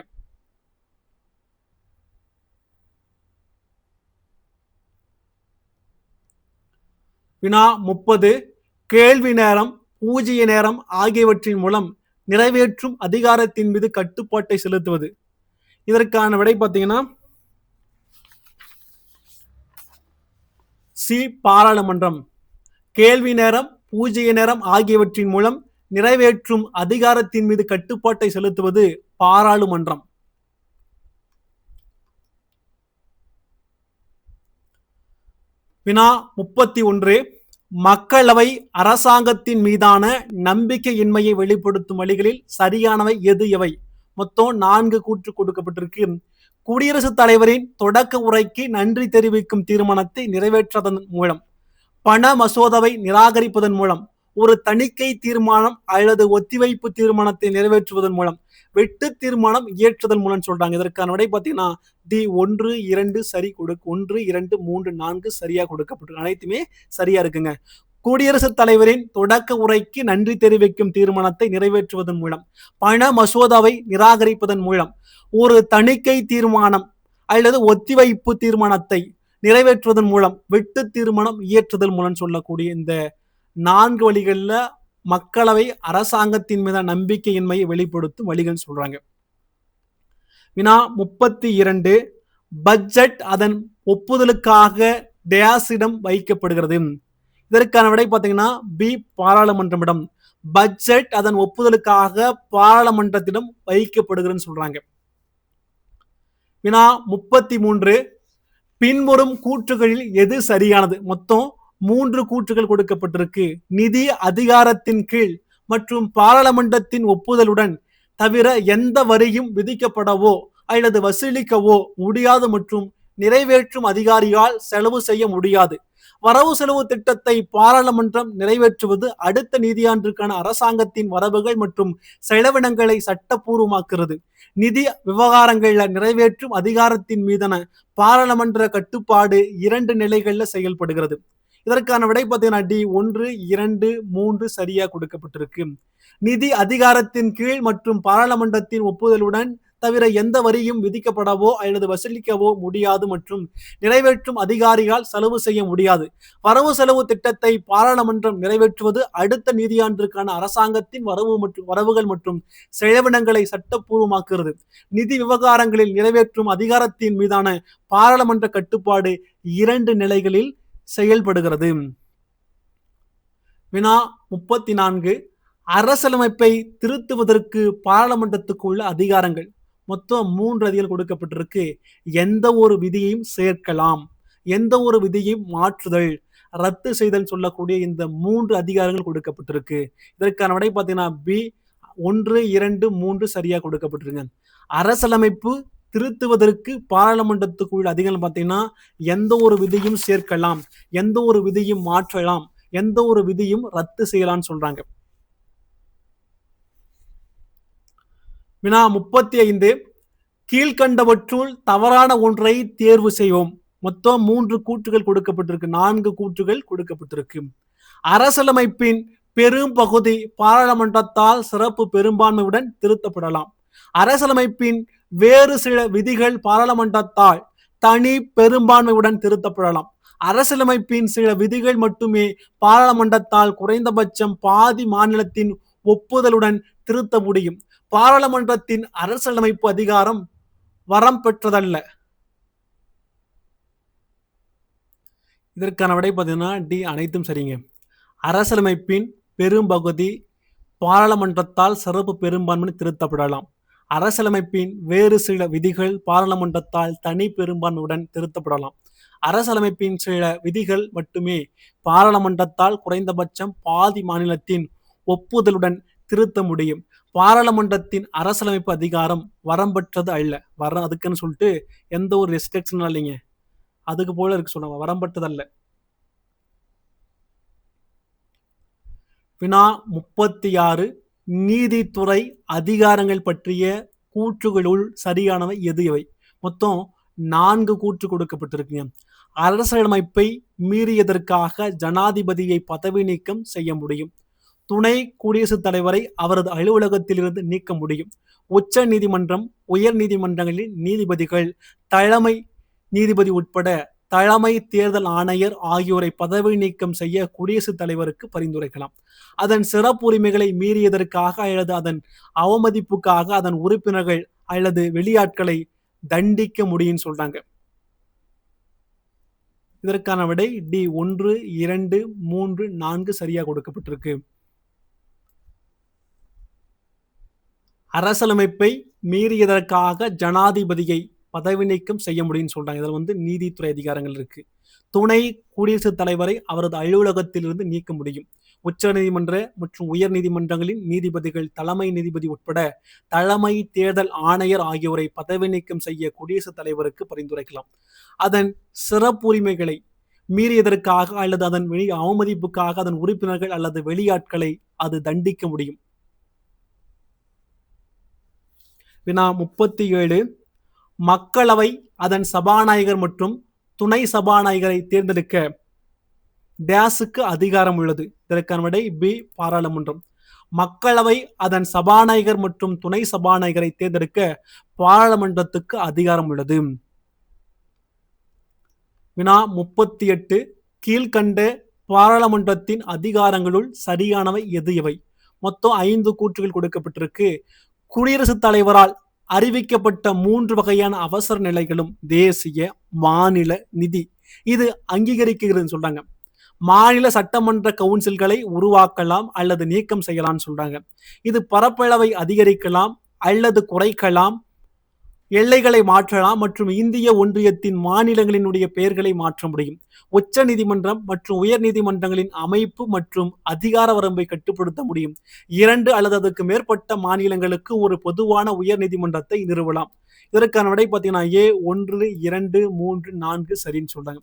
வினா 30. கேள்வி நேரம், பூஜ்ய நேரம் ஆகியவற்றின் மூலம் நிறைவேற்றும் அதிகாரத்தின் மீது கட்டுப்பாட்டை செலுத்துவது. இதற்கான விடை பார்த்தீங்கன்னா சி பாராளுமன்றம். கேள்வி நேரம், பூஜ்ய நேரம் ஆகியவற்றின் மூலம் நிறைவேற்றும் அதிகாரத்தின் மீது கட்டுப்பாட்டை செலுத்துவது பாராளுமன்றம். வினா 31. மக்களவை அரசாங்கத்தின் மீதான நம்பிக்கையின்மையை வெளிப்படுத்தும் வழிகளில் சரியானவை எவை? மொத்தம் 4 கூற்று கொடுக்கப்பட்டிருக்கு. குடியரசுத் தலைவரின் தொடக்க உரைக்கு நன்றி தெரிவிக்கும் தீர்மானத்தை நிறைவேற்றுவதன் மூலம், பண மசோதாவை நிராகரிப்பதன் மூலம், ஒரு தணிக்கை தீர்மானம் அல்லது ஒத்திவைப்பு தீர்மானத்தை நிறைவேற்றுவதன் மூலம், வெட்டு தீர்மானம் இயற்றுதல் மூலம் சொல்றாங்க. இதற்கான விடை பார்த்தீங்கன்னா டி 1, 2 சரி 1, 2, 3, 4 சரியா கொடுக்கப்பட்டிருக்கு. அனைத்துமே சரியா இருக்குங்க. குடியரசுத் தலைவரின் தொடக்க உரைக்கு நன்றி தெரிவிக்கும் தீர்மானத்தை நிறைவேற்றுவதன் மூலம், பண மசோதாவை நிராகரிப்பதன் மூலம், ஒரு தணிக்கை தீர்மானம் அல்லது ஒத்திவைப்பு தீர்மானத்தை நிறைவேற்றுவதன் மூலம், வெட்டு தீர்மானம் இயற்றுதல் மூலம் சொல்லக்கூடிய இந்த 4 வழிகள்ல மக்களவை அரசாங்கத்தின் மீதான நம்பிக்கையின்மையை வெளிப்படுத்தும் வழிகள் சொல்றாங்க. வினா 32. பட்ஜெட் அதன் ஒப்புதலுக்காக டேஸிடம் வைக்கப்படுகிறது. இதற்கான விடை பார்த்தீங்கன்னா பி பாராளுமன்றமிடம். பட்ஜெட் அதன் ஒப்புதலுக்காக பாராளுமன்றத்திடம் வைக்கப்படுகிறதுன்னு சொல்றாங்க. வினா 33. பின்வரும் கூற்றுகளில் எது சரியானது? மொத்தம் 3 கூற்றுகள் கொடுக்கப்பட்டிருக்கு. நிதி அதிகாரத்தின் கீழ் மற்றும் பாராளுமன்றத்தின் ஒப்புதலுடன் தவிர எந்த வரியும் விதிக்கப்படவோ அல்லது வசூலிக்கவோ முடியாது மற்றும் நிறைவேற்றும் அதிகாரியால் செலவு செய்ய முடியாது. வரவு செலவு திட்டத்தை பாராளுமன்றம் நிறைவேற்றுவது அடுத்த நிதியாண்டிற்கான அரசாங்கத்தின் வரவுகள் மற்றும் செலவினங்களை சட்டப்பூர்வமாக்குகிறது. நிதி விவகாரங்கள்ல நிறைவேற்றும் அதிகாரத்தின் மீதான பாராளுமன்ற கட்டுப்பாடு 2 நிலைகள்ல செயல்படுகிறது. இதற்கான விடை பார்த்தீங்கன்னா டி 1, 2, 3 சரியா கொடுக்கப்பட்டிருக்கு. நிதி அதிகாரத்தின் கீழ் மற்றும் பாராளுமன்றத்தின் ஒப்புதலுடன் தவிர எந்த வரியும் விதிக்கப்படவோ அல்லது வசூலிக்கவோ முடியாது மற்றும் நிறைவேற்றும் அதிகாரியால் செலவு செய்ய முடியாது. வரவு செலவு திட்டத்தை பாராளுமன்றம் நிறைவேற்றுவது அடுத்த நிதியாண்டிற்கான அரசாங்கத்தின் வரவுகள் மற்றும் செலவினங்களை சட்டப்பூர்வமாக்குகிறது. நிதி விவகாரங்களில் நிறைவேற்றும் அதிகாரத்தின் மீதான பாராளுமன்ற கட்டுப்பாடு 2 நிலைகளில் செயல்படுகிறது. வினா 34. அரசியலமைப்பை திருத்துவதற்கு பாராளுமன்றத்துக்கு உள்ள அதிகாரங்கள். மொத்தம் 3 அதிகாரம் கொடுக்கப்பட்டிருக்கு. எந்த ஒரு விதியையும் சேர்க்கலாம், எந்த ஒரு விதியையும் மாற்றுதல், ரத்து செய்தல் சொல்லக்கூடிய இந்த 3 அதிகாரங்கள் கொடுக்கப்பட்டிருக்கு. இதற்கான விடை பார்த்தீங்கன்னா பி 1, 2, 3 சரியா கொடுக்கப்பட்டிருங்க. அரசியலமைப்பு திருத்துவதற்கு பாராளுமன்றத்துக்குள் அதிகம் பார்த்தீங்கன்னா எந்த ஒரு விதியும் சேர்க்கலாம், எந்த ஒரு விதியும் மாற்றலாம், எந்த ஒரு விதியும் ரத்து செய்யலாம்னு சொல்றாங்க. வினா 35 கீழ்கண்டவற்றுள் தவறான ஒன்றை தேர்வு செய்வோம். மொத்தம் 3 கூற்றுகள் கொடுக்கப்பட்டிருக்கு, 4 கூற்றுகள் கொடுக்கப்பட்டிருக்கு. அரசியலமைப்பின் பெரும் பகுதி பாராளுமன்றத்தால் சிறப்பு பெரும்பான்மையுடன் திருத்தப்படலாம். அரசியலமைப்பின் வேறு சில விதிகள் பாராளுமன்றத்தால் தனி பெரும்பான்மையுடன் திருத்தப்படலாம். அரசியலமைப்பின் சில விதிகள் மட்டுமே பாராளுமன்றத்தால் குறைந்தபட்சம் பாதி மாநிலத்தின் ஒப்புதலுடன் திருத்த முடியும். பாராளுமன்றத்தின் அரசியலமைப்பு அதிகாரம் வரம் பெற்றதல்ல. இதற்கான விடை பார்த்தீங்கன்னா டி அனைத்தும் சரிங்க. அரசியலமைப்பின் பெரும்பகுதி பாராளுமன்றத்தால் சிறப்பு பெரும்பான்மை திருத்தப்படலாம். அரசியலமைப்பின் வேறு சில விதிகள் பாராளுமன்றத்தால் தனி பெரும்பான்மையுடன் திருத்தப்படலாம். அரசியலமைப்பின் சில விதிகள் மட்டுமே பாராளுமன்றத்தால் குறைந்தபட்சம் பாதி மாநிலத்தின் ஒப்புதலுடன் திருத்த முடியும். பாராளுமன்றத்தின் அரசியலமைப்பு அதிகாரம் வரம்பற்றது அல்ல. அதுக்குன்னு சொல்லிட்டு எந்த ஒரு ரெஸ்ட்ரிக்ஷனும் இல்லைங்க, அதுக்கு போல இருக்கு சொன்னாங்க, வரம்பற்றது அல்ல. வினா 36 நீதித்துறை அதிகாரங்கள் பற்றிய கூற்றுகளுள் சரியானவை எது எவை? மொத்தம் 4 கூற்று கொடுக்கப்பட்டிருக்குங்க. அரசியலமைப்பை மீறியதற்காக ஜனாதிபதியை பதவி நீக்கம் செய்ய முடியும். துணை குடியரசுத் தலைவரை அவரது அலுவலகத்திலிருந்து நீக்க முடியும். உச்ச நீதிமன்றம், உயர் நீதிமன்றங்களின் நீதிபதிகள், தலைமை நீதிபதி உட்பட தலைமை தேர்தல் ஆணையர் ஆகியோரை பதவி நீக்கம் செய்ய குடியரசுத் தலைவருக்கு பரிந்துரைக்கலாம். அதன் சிறப்புரிமைகளை மீறியதற்காக அல்லது அதன் அவமதிப்புக்காக அதன் உறுப்பினர்கள் அல்லது வெளியாட்களை தண்டிக்க முடியும்னு சொல்றாங்க. இதற்கான விடை டி 1, 2, 3, 4 சரியா கொடுக்கப்பட்டிருக்கு. அரசியலமைப்பை மீறியதற்காக ஜனாதிபதியை பதவி நீக்கம் செய்ய முடியும்னு சொல்றாங்க. இதுல நீதித்துறை அதிகாரங்கள் இருக்கு. துணை குடியரசுத் தலைவரை அவரது அலுவலகத்திலிருந்து நீக்க முடியும். உச்ச நீதிமன்ற மற்றும் உயர் நீதிமன்றங்களின் நீதிபதிகள், தலைமை நீதிபதி உட்பட தலைமை தேர்தல் ஆணையர் ஆகியோரை பதவி நீக்கம் செய்ய குடியரசுத் தலைவருக்கு பரிந்துரைக்கலாம். அதன் சிறப்புரிமைகளை மீறியதற்காக அல்லது அதன் அவமதிப்புக்காக அதன் உறுப்பினர்கள் அல்லது வெளியாட்களை அது தண்டிக்க முடியும். வினா 37 மக்களவை அதன் சபாநாயகர் மற்றும் துணை சபாநாயகரை தேர்ந்தெடுக்க டேஸுக்கு அதிகாரம் உள்ளது. இதற்கான விடை பி பாராளுமன்றம். மக்களவை அதன் சபாநாயகர் மற்றும் துணை சபாநாயகரை தேர்ந்தெடுக்க பாராளுமன்றத்துக்கு அதிகாரம் உள்ளது. வினா 38 கீழ்கண்ட பாராளுமன்றத்தின் அதிகாரங்களுள் சரியானவை எது எவை? மொத்தம் 5 கூற்றுகள் கொடுக்கப்பட்டிருக்கு. குடியரசுத் தலைவரால் அறிவிக்கப்பட்ட 3 வகையான அவசர நிலைகளும் தேசிய, மாநில, நிதி இது அங்கீகரிக்கிறதுன்னு சொல்றாங்க. மாநில சட்டமன்ற கவுன்சில்களை உருவாக்கலாம் அல்லது நீக்கம் செய்யலாம்னு சொல்றாங்க. இது பரப்பளவை அதிகரிக்கலாம் அல்லது குறைக்கலாம், எல்லைகளை மாற்றலாம் மற்றும் இந்திய ஒன்றியத்தின் மாநிலங்களினுடைய பெயர்களை மாற்ற முடியும். உச்ச நீதிமன்றம் மற்றும் உயர் நீதிமன்றங்களின் அமைப்பு மற்றும் அதிகார வரம்பை கட்டுப்படுத்த முடியும். 2 அல்லது அதற்கு மேற்பட்ட மாநிலங்களுக்கு ஒரு பொதுவான உயர் நீதிமன்றத்தை நிறுவலாம். இதற்கான விடை பார்த்தீங்கன்னா ஏ 1, 2, 3, 4 சரின்னு சொல்றாங்க.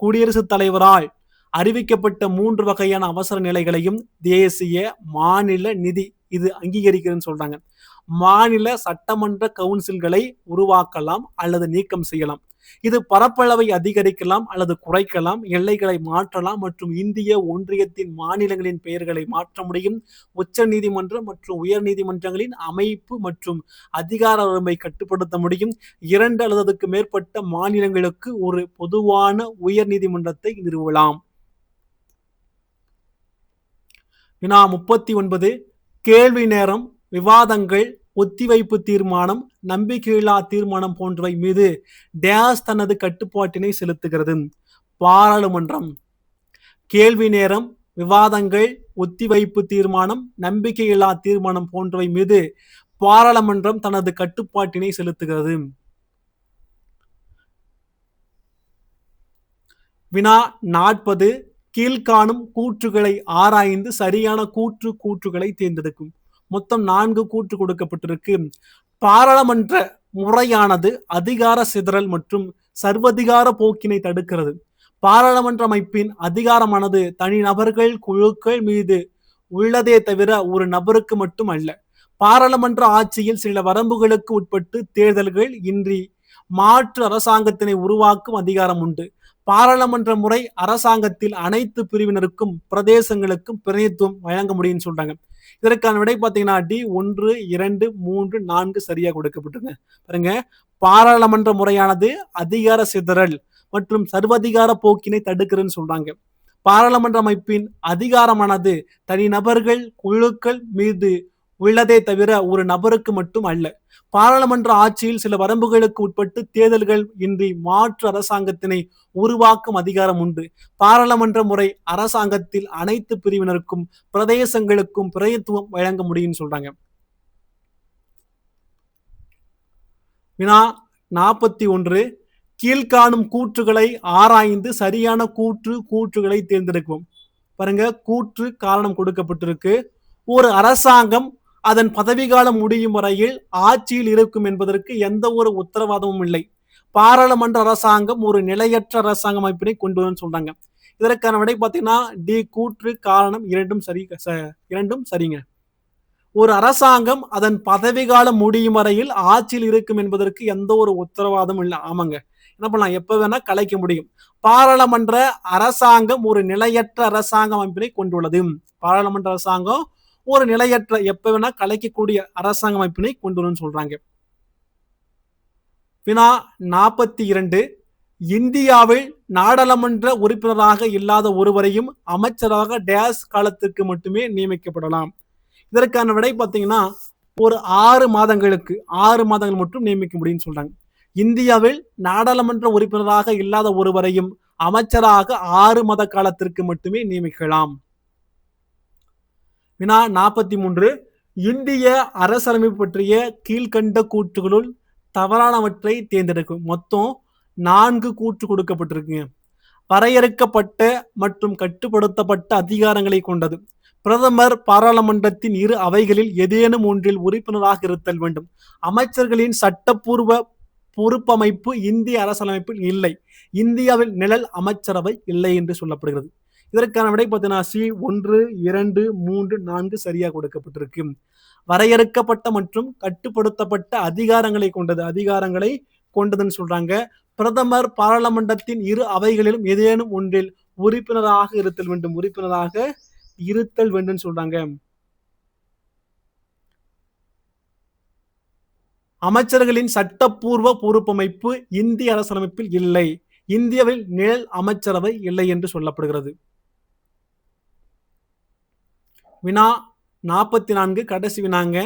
குடியரசுத் தலைவரால் அறிவிக்கப்பட்ட 3 வகையான அவசர நிலைகளையும் தேசிய, மாநில, நிதி இது அங்கீகரிக்கிறதுன்னு சொல்றாங்க. மாநில சட்டமன்ற கவுன்சில்களை உருவாக்கலாம் அல்லது நீக்கம் செய்யலாம். இது பரப்பளவை அதிகரிக்கலாம் அல்லது குறைக்கலாம், எல்லைகளை மாற்றலாம் மற்றும் இந்திய ஒன்றியத்தின் மாநிலங்களின் பெயர்களை மாற்ற முடியும். உச்ச நீதிமன்றம் மற்றும் உயர் நீதிமன்றங்களின் அமைப்பு மற்றும் அதிகார வரம்பை கட்டுப்படுத்த முடியும். 2 அல்லது அதற்கு மேற்பட்ட மாநிலங்களுக்கு ஒரு பொதுவான உயர் நீதிமன்றத்தை நிறுவலாம். வினா 39 கேள்வி நேரம், விவாதங்கள், ஒத்திவைப்பு தீர்மானம், நம்பிக்கையில்லா தீர்மானம் போன்றவை மீது டேஸ் தனது கட்டுப்பாட்டினை செலுத்துகிறது. பாராளுமன்றம். கேள்வி நேரம், விவாதங்கள், ஒத்திவைப்பு தீர்மானம், நம்பிக்கையில்லா தீர்மானம் போன்றவை மீது பாராளுமன்றம் தனது கட்டுப்பாட்டினை செலுத்துகிறது. வினா 40 கீழ்காணும் கூற்றுகளை ஆராய்ந்து சரியான கூற்றுகளை தேர்ந்தெடுக்கும். மொத்தம் 4 கூற்று கொடுக்கப்பட்டிருக்கு. பாராளுமன்ற முறையானது அதிகார சிதறல் மற்றும் சர்வதிகார போக்கினை தடுக்கிறது. பாராளுமன்ற அமைப்பின் அதிகாரமானது தனிநபர்கள், குழுக்கள் மீது உள்ளதே தவிர ஒரு நபருக்கு மட்டும் அல்ல. பாராளுமன்ற ஆட்சியில் சில வரம்புகளுக்கு உட்பட்டு தேர்தல்கள் இன்றி மாற்று அரசாங்கத்தினை உருவாக்கும் அதிகாரம் உண்டு. பாராளுமன்ற முறை அரசாங்கத்தில் அனைத்து பிரிவினருக்கும் பிரதேசங்களுக்கும் பிரதிநிதித்துவம் வழங்க முடியும்னு சொல்றாங்க. இதற்கான விடை பார்த்தீங்கன்னா டி 1, 2, 3, 4 சரியா கொடுக்கப்பட்டிருக்கு. பாருங்க, பாராளுமன்ற முறையானது அதிகார சிதறல் மற்றும் சர்வதிகார போக்கினை தடுக்கிறதுன்னு சொல்றாங்க. பாராளுமன்ற அமைப்பின் அதிகாரமானது தனிநபர்கள், குழுக்கள் மீது உள்ளதே தவிர ஒரு நபருக்கு மட்டும் அல்ல. பாராளுமன்ற ஆட்சியில் சில வரம்புகளுக்கு உட்பட்டு தேர்தல்கள் இன்றி மாற்று அரசாங்கத்தினை உருவாக்கும் அதிகாரம் உண்டு. பாராளுமன்ற முறை அரசாங்கத்தில் அனைத்து பிரிவினருக்கும் பிரதேசங்களுக்கும் பிரதிநிதித்துவம் வழங்க முடியும்னு சொல்றாங்க. வினா 41, கீழ்காணும் கூற்றுகளை ஆராய்ந்து சரியான கூற்றுகளை தேர்ந்தெடுக்கும். பாருங்க, கூற்று காரணம் கொடுக்கப்பட்டிருக்கு. ஒரு அரசாங்கம் அதன் பதவிக்காலம் முடியும் வரையில் ஆட்சியில் இருக்கும் என்பதற்கு எந்த ஒரு உத்தரவாதமும் இல்லை. பாராளுமன்ற அரசாங்கம் ஒரு நிலையற்ற அரசாங்க அமைப்பினை கொண்டு வரும்னு சொல்றாங்க. இதற்கான விடை பார்த்தீங்கன்னா டி கூற்று காரணம் இரண்டும் சரிங்க. ஒரு அரசாங்கம் அதன் பதவிக்காலம் முடியும் வரையில் ஆட்சியில் இருக்கும் என்பதற்கு எந்த ஒரு உத்தரவாதமும் இல்லை. ஆமாங்க, என்ன பண்ணலாம், எப்ப வேணா கலைக்க முடியும். பாராளுமன்ற அரசாங்கம் ஒரு நிலையற்ற அரசாங்க அமைப்பினை கொண்டுள்ளது. பாராளுமன்ற அரசாங்கம் ஒரு நிலையற்ற, எப்ப வேணா கலைக்கக்கூடிய அரசாங்க அமைப்பினை கொண்டுள்ளன்னு சொல்றாங்க. வினா 42, இந்தியாவில் நாடாளுமன்ற உறுப்பினராக இல்லாத ஒருவரையும் அமைச்சராக டேஸ் காலத்திற்கு மட்டுமே நியமிக்கப்படலாம். இதற்கான விடை பார்த்தீங்கன்னா ஒரு 6 மாதங்கள் மட்டும் நியமிக்க முடியும்னு சொல்றாங்க. இந்தியாவில் நாடாளுமன்ற உறுப்பினராக இல்லாத ஒருவரையும் அமைச்சராக 6 மாத காலத்திற்கு மட்டுமே நியமிக்கலாம். வினா 43, இந்திய அரசியலமைப்பு பற்றிய கீழ்கண்ட கூற்றுகளுள் தவறானவற்றை தேர்ந்தெடுக்கும். மொத்தம் 4 கூற்று கொடுக்கப்பட்டிருக்குங்க. வரையறுக்கப்பட்ட மற்றும் கட்டுப்படுத்தப்பட்ட அதிகாரங்களை கொண்டது. பிரதமர் பாராளுமன்றத்தின் இரு அவைகளில் ஏதேனும் ஒன்றில் உறுப்பினராக இருத்தல் வேண்டும். அமைச்சர்களின் சட்டப்பூர்வ பொறுப்பமைப்பு இந்திய அரசியலமைப்பில் இல்லை. இந்தியாவில் நிழல் அமைச்சரவை இல்லை என்று சொல்லப்படுகிறது. இதற்கான விடை பார்த்தீங்கன்னா சி 1, 2, 3, 4 சரியா கொடுக்கப்பட்டிருக்கு. வரையறுக்கப்பட்ட மற்றும் கட்டுப்படுத்தப்பட்ட அதிகாரங்களை கொண்டதுன்னு சொல்றாங்க. பிரதமர் பாராளுமன்றத்தின் இரு அவைகளிலும் ஏதேனும் ஒன்றில் உறுப்பினராக இருத்தல் வேண்டும் சொல்றாங்க. அமைச்சர்களின் சட்டப்பூர்வ பொறுப்பமைப்பு இந்திய அரசியலமைப்பில் இல்லை. இந்தியாவில் நிழல் அமைச்சரவை இல்லை என்று சொல்லப்படுகிறது. வினா 44 கடைசி வினாங்க.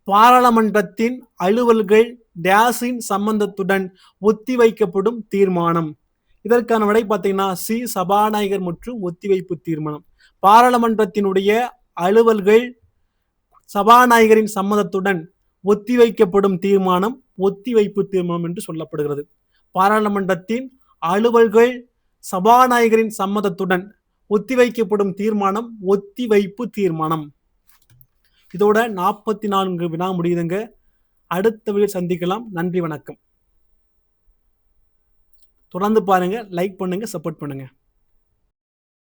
பாராளுமன்றத்தின் அலுவல்கள் டேஸின் சம்பந்தத்துடன் ஒத்திவைக்கப்படும் தீர்மானம். இதற்கான விடை பார்த்தீங்கன்னா சி சபாநாயகர் மற்றும் ஒத்திவைப்பு தீர்மானம். பாராளுமன்றத்தினுடைய அலுவல்கள் சபாநாயகரின் சம்மதத்துடன் ஒத்திவைக்கப்படும் தீர்மானம் ஒத்திவைப்பு தீர்மானம் என்று சொல்லப்படுகிறது. பாராளுமன்றத்தின் அலுவல்கள் சபாநாயகரின் சம்மதத்துடன் ஒத்திவைக்கப்படும் தீர்மானம் ஒத்திவைப்பு தீர்மானம். இதோட 44 வினா முடியுதுங்க. அடுத்த வீடியோ சந்திக்கலாம். நன்றி, வணக்கம். தொடர்ந்து பாருங்க, லைக் பண்ணுங்க, சப்போர்ட் பண்ணுங்க.